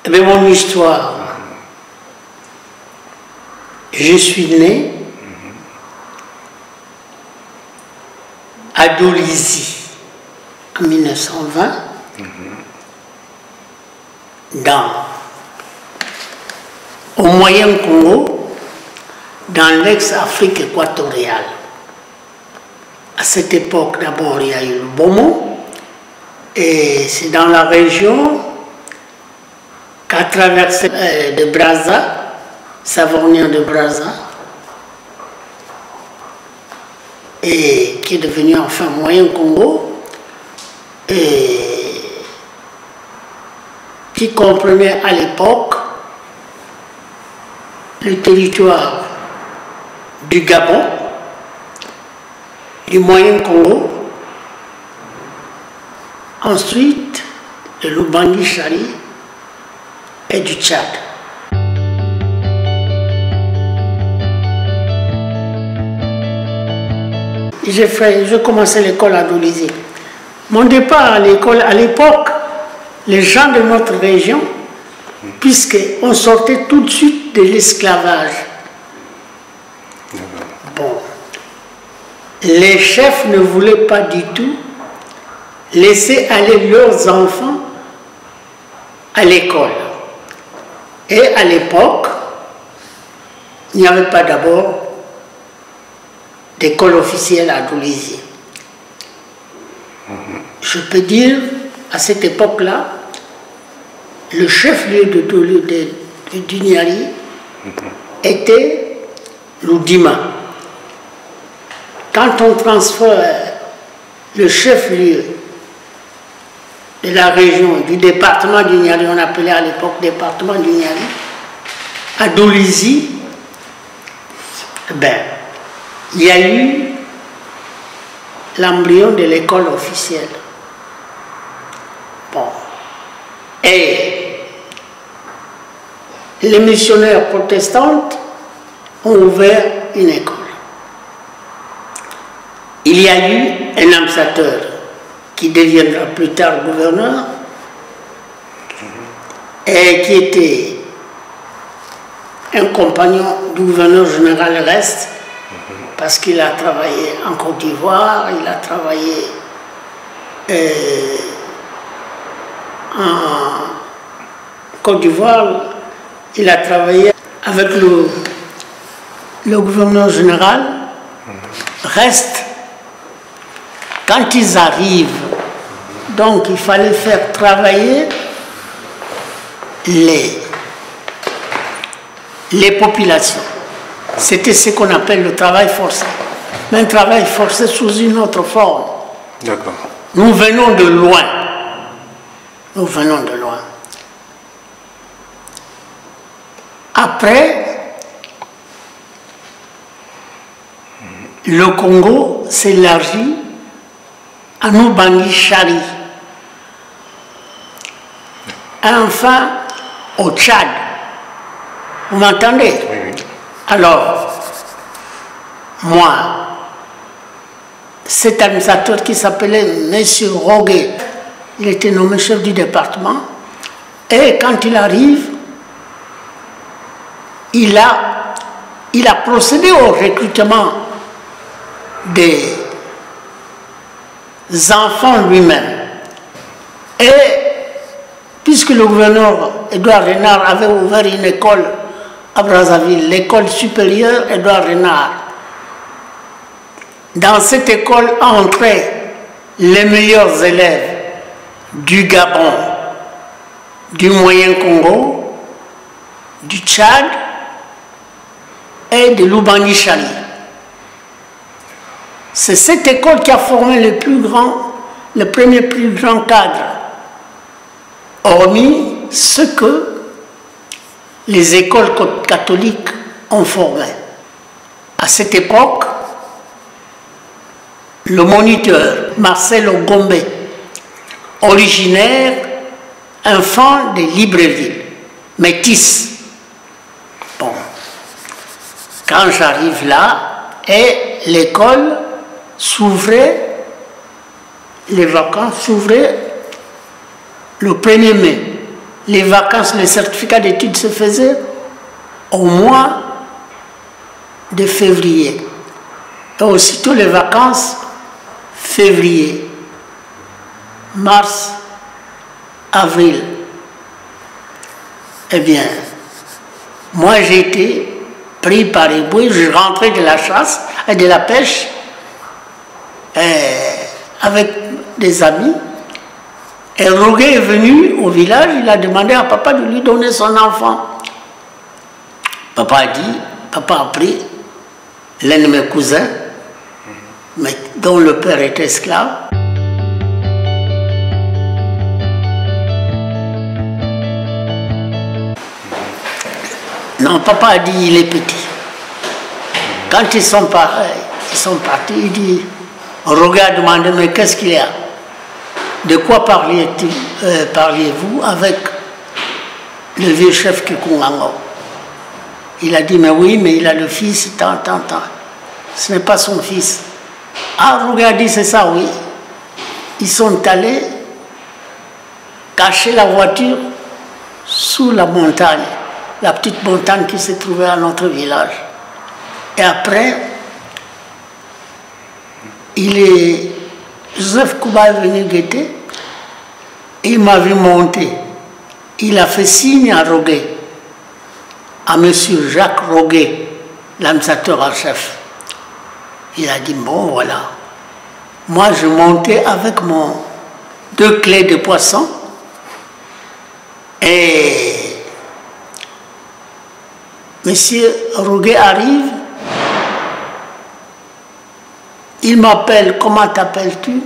Eh bien, mon histoire, je suis né à Dolisie en 1920, au Moyen-Congo, dans l'ex-Afrique équatoriale. À cette époque, d'abord, il y a eu le Bomo, et c'est dans la région qu'a traversé de Brazza, Savorgnan de Brazza, et qui est devenu enfin Moyen-Congo, et qui comprenait à l'époque le territoire du Gabon, du Moyen-Congo, ensuite de l'Ubangi-Chari et du Tchad. J'ai commencé l'école à Dolisie. Mon départ à l'école, à l'époque, les gens de notre région, puisqu'on sortait tout de suite de l'esclavage. Bon. Les chefs ne voulaient pas du tout laisser aller leurs enfants à l'école. Et à l'époque, il n'y avait pas d'abord d'école officielle à Dolisie. Je peux dire, à cette époque-là, le chef-lieu du Niari était l'Oudima. Quand on transfère le chef-lieu de la région, du département du Niari, on appelait à l'époque département du Niari, à Dolisie, ben, il y a eu l'embryon de l'école officielle. Bon. Et les missionnaires protestants ont ouvert une école. Il y a eu un ambassadeur qui deviendra plus tard gouverneur et qui était un compagnon du gouverneur général Reste, parce qu'il a travaillé en Côte d'Ivoire, il a travaillé en Côte d'Ivoire, il a travaillé avec le gouverneur général. Reste, quand ils arrivent, donc il fallait faire travailler les populations. C'était ce qu'on appelle le travail forcé. Mais un travail forcé sous une autre forme. D'accord. Nous venons de loin. Nous venons de loin. Après, le Congo s'élargit à Ubangi-Chari. Enfin, au Tchad. Vous m'entendez? Oui, oui. Alors, moi, cet administrateur qui s'appelait M. Roguet, il était nommé chef du département, et quand il arrive, il a procédé au recrutement des enfants lui-même. Et puisque le gouverneur Édouard Renard avait ouvert une école à Brazzaville, l'école supérieure Édouard Renard. Dans cette école entraient les meilleurs élèves du Gabon, du Moyen-Congo, du Tchad et de l'Ubangi-Chari. C'est cette école qui a formé le premier plus grand cadre, hormis ce que les écoles catholiques ont formé. À cette époque, le moniteur Marcel Ogombe, originaire, enfant de Libreville, métis. Bon, quand j'arrive là, et l'école s'ouvrait, les vacances s'ouvraient le 1er mai. les vacances, le certificat d'études se faisait au mois de février. Et aussitôt les vacances, février, mars, avril. Eh bien, moi j'ai été pris par les bouées, je rentrais de la chasse et de la pêche avec des amis. Et Roguet est venu au village, il a demandé à papa de lui donner son enfant. Papa a dit, papa a pris l'un de mes cousins, mais dont le père était esclave. Non, papa a dit, il est petit. Quand ils sont partis, il dit, Roguet a demandé, mais qu'est-ce qu'il y a? De quoi parliez-vous avec le vieux chef Kikungango? Il a dit, mais oui, mais il a le fils, tant. Ce n'est pas son fils. Ah, Roguet a dit, c'est ça, oui. Ils sont allés cacher la voiture sous la montagne, la petite montagne qui se trouvait à notre village. Et après, Joseph Kouba est venu guetter, et il m'a vu monter. Il a fait signe à Roguet, à M. Jacques Roguet, l'administrateur en chef. Il a dit, bon voilà, moi je montais avec mon 2 clés de poisson, et M. Roguet arrive, il m'appelle, comment t'appelles-tu?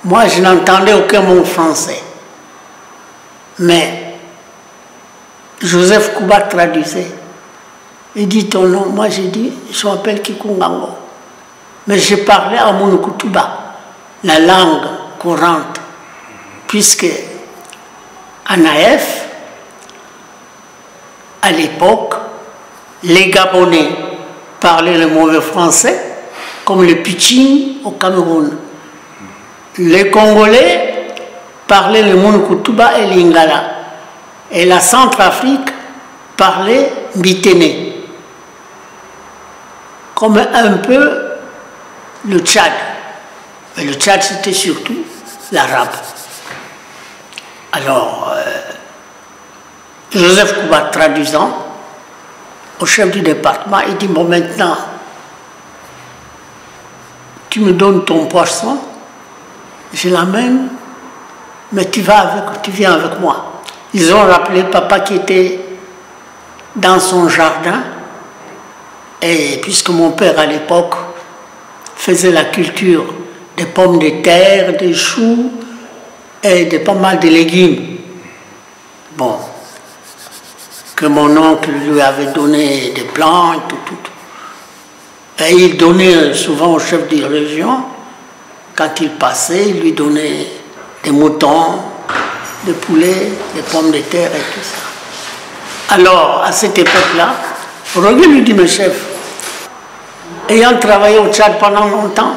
Moi, je n'entendais aucun mot français. Mais Joseph Kouba traduisait. Il dit ton nom. Moi, j'ai dit, je m'appelle Kikungango. Mais je parlais à Monokutuba, la langue courante, puisque en AF, à l'époque, les Gabonais parlaient le mauvais français, comme le Piching au Cameroun. Les Congolais parlaient le Monokutuba et l'Ingala. Et la Centrafrique parlait Mbitene. Comme un peu le Tchad. Mais le Tchad, c'était surtout l'arabe. Alors, Joseph Kouba traduisant au chef du département, il dit, bon maintenant, tu me donnes ton poisson, je l'amène, mais tu viens avec moi. Ils ont rappelé papa qui était dans son jardin, et puisque mon père à l'époque faisait la culture des pommes de terre, des choux et de pas mal de légumes. Bon, que mon oncle lui avait donné des plantes, tout. Et il donnait souvent au chef de région, quand il passait, il lui donnait des moutons, des poulets, des pommes de terre et tout ça. Alors, à cette époque-là, Roguet lui dit, mes chefs, ayant travaillé au Tchad pendant longtemps,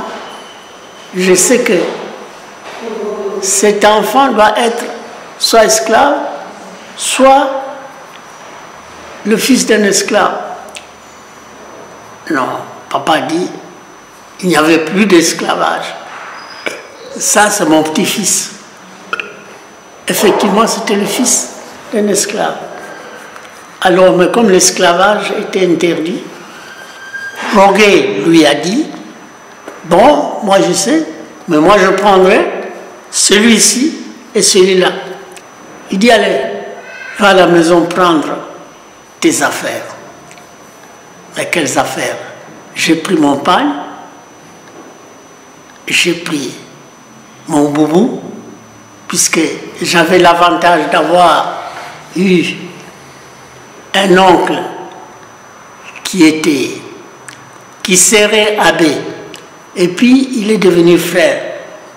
je sais que cet enfant doit être soit esclave, soit le fils d'un esclave. Non, papa dit, il n'y avait plus d'esclavage. Ça, c'est mon petit-fils. Effectivement, c'était le fils d'un esclave. Alors, mais comme l'esclavage était interdit, Roguet lui a dit, bon, moi je sais, mais moi je prendrai celui-ci et celui-là. Il dit, allez, va à la maison prendre tes affaires. Mais quelles affaires? J'ai pris mon pagne, j'ai pris mon boubou, puisque j'avais l'avantage d'avoir eu un oncle qui serait abbé, et puis il est devenu frère.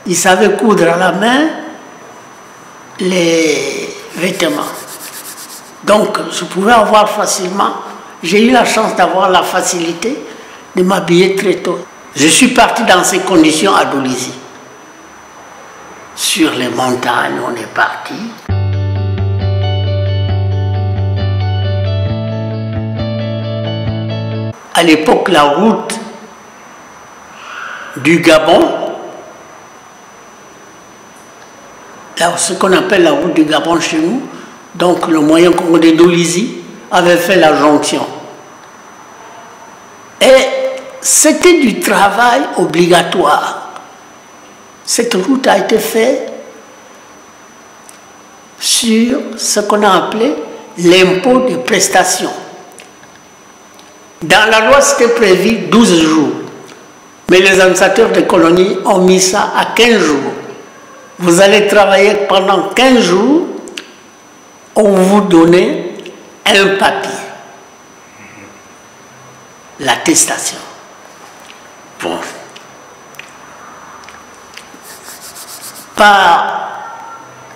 Il savait coudre à la main les vêtements. Donc je pouvais avoir facilement, j'ai eu la chance d'avoir la facilité de m'habiller très tôt. Je suis parti dans ces conditions à Dolisie. Sur les montagnes, on est parti. à l'époque la route du Gabon, ce qu'on appelle la route du Gabon chez nous, donc le moyen congolais d'Olizy, avait fait la jonction. Et c'était du travail obligatoire. Cette route a été faite sur ce qu'on a appelé l'impôt de prestation. Dans la loi, c'était prévu 12 jours. Mais les administrateurs des colonies ont mis ça à 15 jours. Vous allez travailler pendant 15 jours, on vous donne un papier. L'attestation. Bon.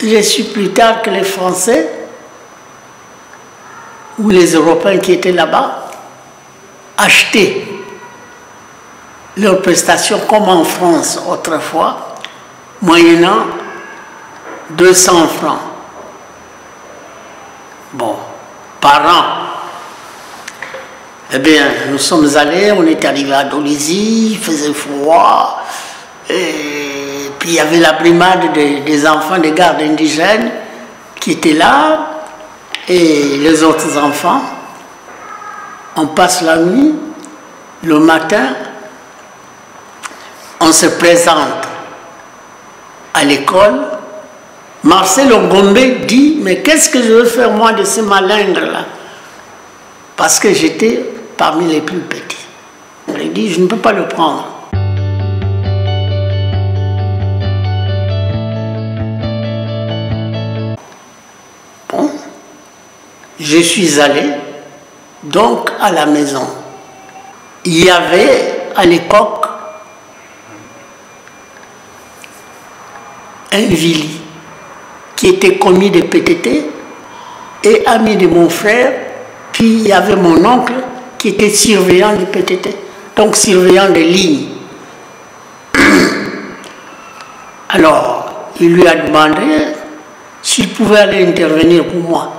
J'ai su plus tard que les Français ou les Européens qui étaient là-bas achetaient leurs prestations comme en France autrefois, moyennant 200 francs. Bon, par an. Eh bien, nous sommes allés, on est arrivé à Dolizy, il faisait froid, et puis il y avait la brimade des enfants des gardes indigènes qui étaient là, et les autres enfants. On passe la nuit, le matin, on se présente à l'école. Marcel Ogombe dit, mais qu'est-ce que je veux faire moi de ces malingres-là? Parce que j'étais parmi les plus petits. Il dit, je ne peux pas le prendre. Bon, je suis allé donc à la maison. Il y avait à l'époque un Vili qui était commis de PTT et ami de mon frère. Puis il y avait mon oncle qui était surveillant du PTT, donc surveillant des lignes. Alors, il lui a demandé s'il pouvait aller intervenir pour moi.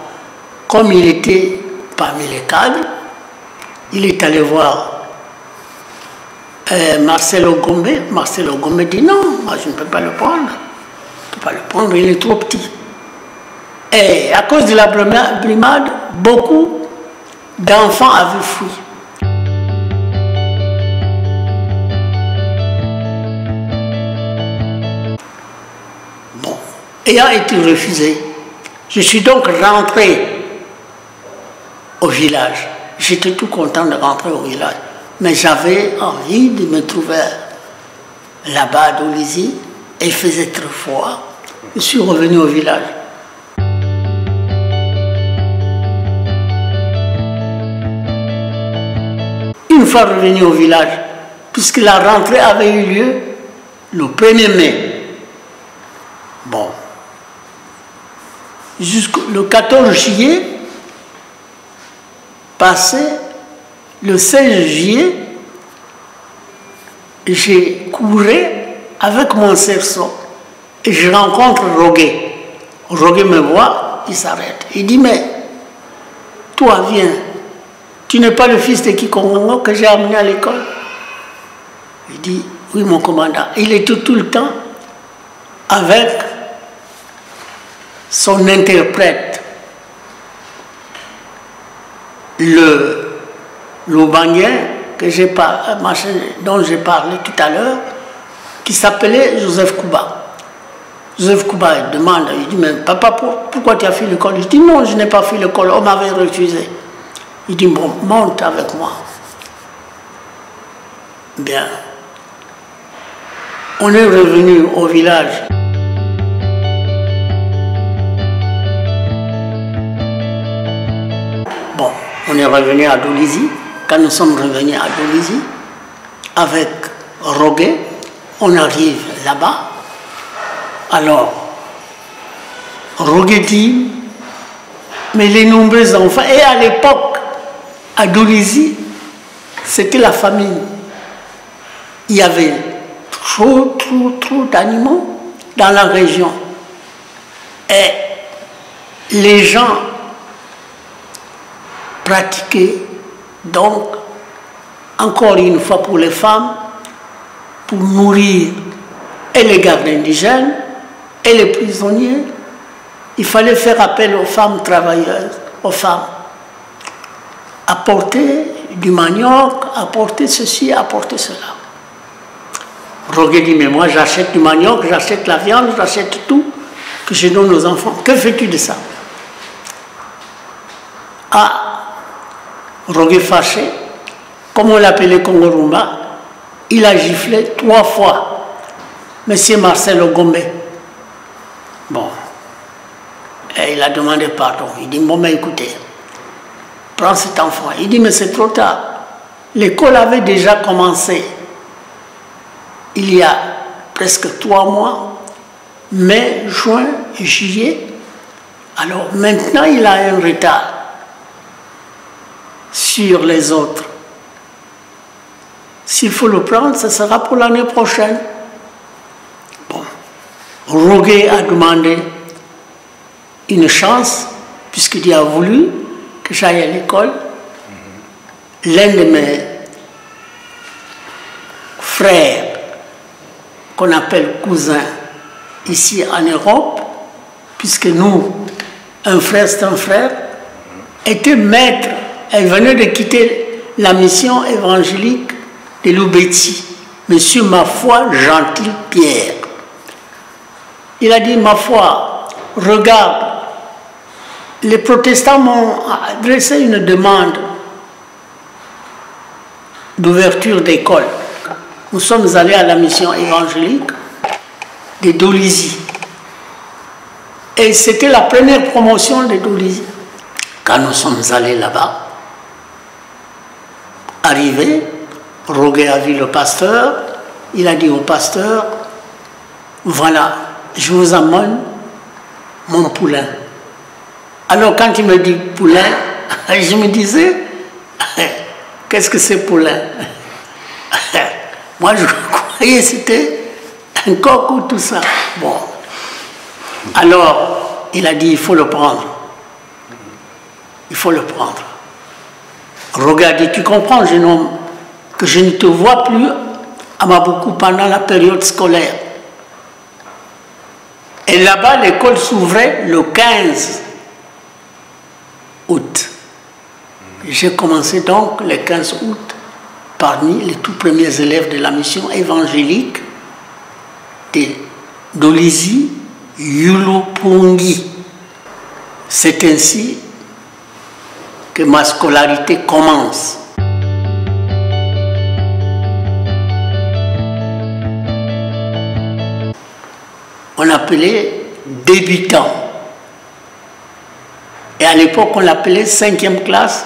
Comme il était parmi les cadres, il est allé voir Marcel Ogombe. Marcel Ogombe dit non, moi je ne peux pas le prendre. Je ne peux pas le prendre, il est trop petit. Et à cause de la brimade, beaucoup d'enfants avaient fui. Bon, ayant été refusé, je suis donc rentré au village. J'étais tout content de rentrer au village, mais j'avais envie de me trouver là-bas à Dolizy, et il faisait très froid. Je suis revenu au village. Une fois revenu au village, puisque la rentrée avait eu lieu le 1er mai. Bon. Jusqu'au 14 juillet, passé le 16 juillet, j'ai couru avec mon cerceau et je rencontre Roguet. Roguet me voit, il s'arrête. Il dit, mais toi viens. Tu n'es pas le fils de Kikongo que j'ai amené à l'école? Il dit, oui mon commandant. Il était tout le temps avec son interprète, le Banguin dont j'ai parlé tout à l'heure, qui s'appelait Joseph Kouba. Joseph Kouba demande, il dit, mais papa, pourquoi tu as fait l'école? Je dis, non, je n'ai pas fait l'école, on m'avait refusé. Il dit, bon, monte avec moi. Bien. On est revenu au village. Bon, on est revenu à Dolizy. Quand nous sommes revenus à Dolizy, avec Roguet, on arrive là-bas. Alors, Roguet dit, mais les nombreux enfants, et à l'époque, à Dolizy, c'était la famille. Il y avait trop d'animaux dans la région. Et les gens pratiquaient donc encore une fois pour les femmes, pour nourrir et les gardes indigènes et les prisonniers. Il fallait faire appel aux femmes travailleuses, aux femmes. Apporter du manioc, apporter ceci, apporter cela. Rogué dit, mais moi j'achète du manioc, j'achète la viande, j'achète tout que je donne aux enfants. Que fais-tu de ça? Ah, Rogué fâché, comme on l'appelait Kongorumba, il a giflé 3 fois Monsieur Marcel Ogombe. Bon, et il a demandé pardon. Il dit, bon, mais écoutez, prends cet enfant. Il dit, mais c'est trop tard. L'école avait déjà commencé il y a presque 3 mois, mai, juin, juillet. Alors maintenant, il a un retard sur les autres. S'il faut le prendre, ce sera pour l'année prochaine. Bon. Rogué a demandé une chance, puisqu'il a voulu que j'aille à l'école. L'un de mes frères, qu'on appelle cousin ici en Europe, puisque nous, un frère c'est un frère, était maître. Elle venait de quitter la mission évangélique de Loubeti, Monsieur Mafoi Gentil Pierre. Il a dit, ma foi, regarde, les protestants m'ont adressé une demande d'ouverture d'école. Nous sommes allés à la mission évangélique de Dolisie. Et c'était la première promotion de Dolisie. Quand nous sommes allés là-bas, arrivé, Rogué a vu le pasteur, il a dit au pasteur, voilà, je vous amène mon poulain. Alors quand il me dit poulain, je me disais, qu'est-ce que c'est poulain? Moi je croyais que c'était un coq ou tout ça. Bon. Alors il a dit, il faut le prendre. Il faut le prendre. Rogué a dit, tu comprends, jeune homme, que je ne te vois plus à Maboukou pendant la période scolaire. Et là-bas, l'école s'ouvrait le 15 août. J'ai commencé donc le 15 août parmi les tout premiers élèves de la mission évangélique de Dolisie Yulopungi. C'est ainsi que ma scolarité commence. On appelait débutant. Et à l'époque, on l'appelait 5e classe,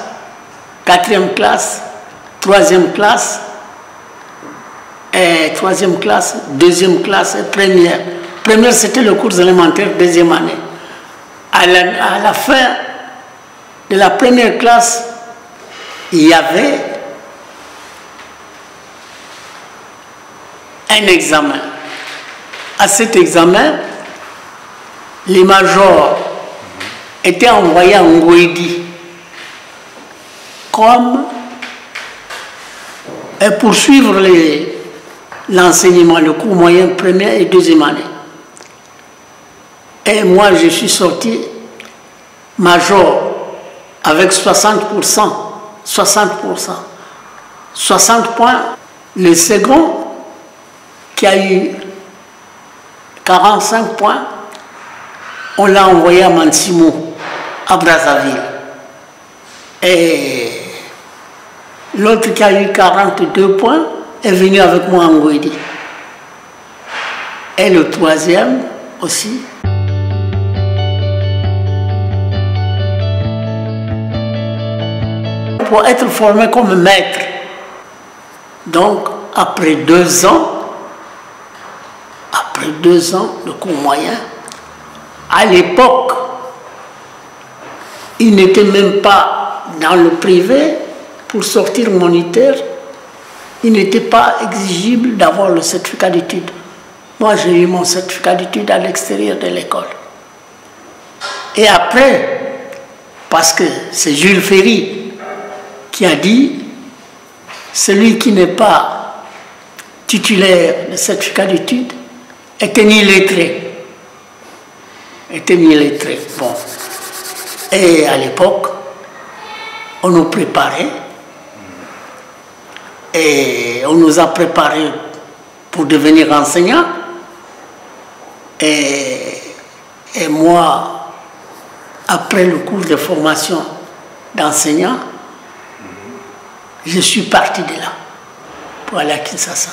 4e classe, 3e classe, et 3e classe, 2e classe et première. Première, c'était le cours élémentaire, 2e année. À la fin de la première classe, il y avait un examen. À cet examen, les majors étaient envoyés à Ngouedi comme poursuivre l'enseignement, le cours moyen première et 2e année. Et moi, je suis sorti major avec 60%, 60 points. Le second, qui a eu 45 points, on l'a envoyé à Mansimo, à Brazzaville. Et l'autre qui a eu 42 points est venu avec moi en Ngouedi. Et le 3e aussi. Pour être formé comme maître. Donc, après 2 ans, de cours moyen, à l'époque, il n'était même pas dans le privé, pour sortir moniteur, il n'était pas exigible d'avoir le certificat d'études. Moi, j'ai eu mon certificat d'études à l'extérieur de l'école. Et après, parce que c'est Jules Ferry qui a dit celui qui n'est pas titulaire de certificat d'études était illettré. Bon. Et à l'époque, on nous préparait, et on nous a préparés pour devenir enseignants. Et moi, après le cours de formation d'enseignant, je suis parti de là pour aller à Kinshasa.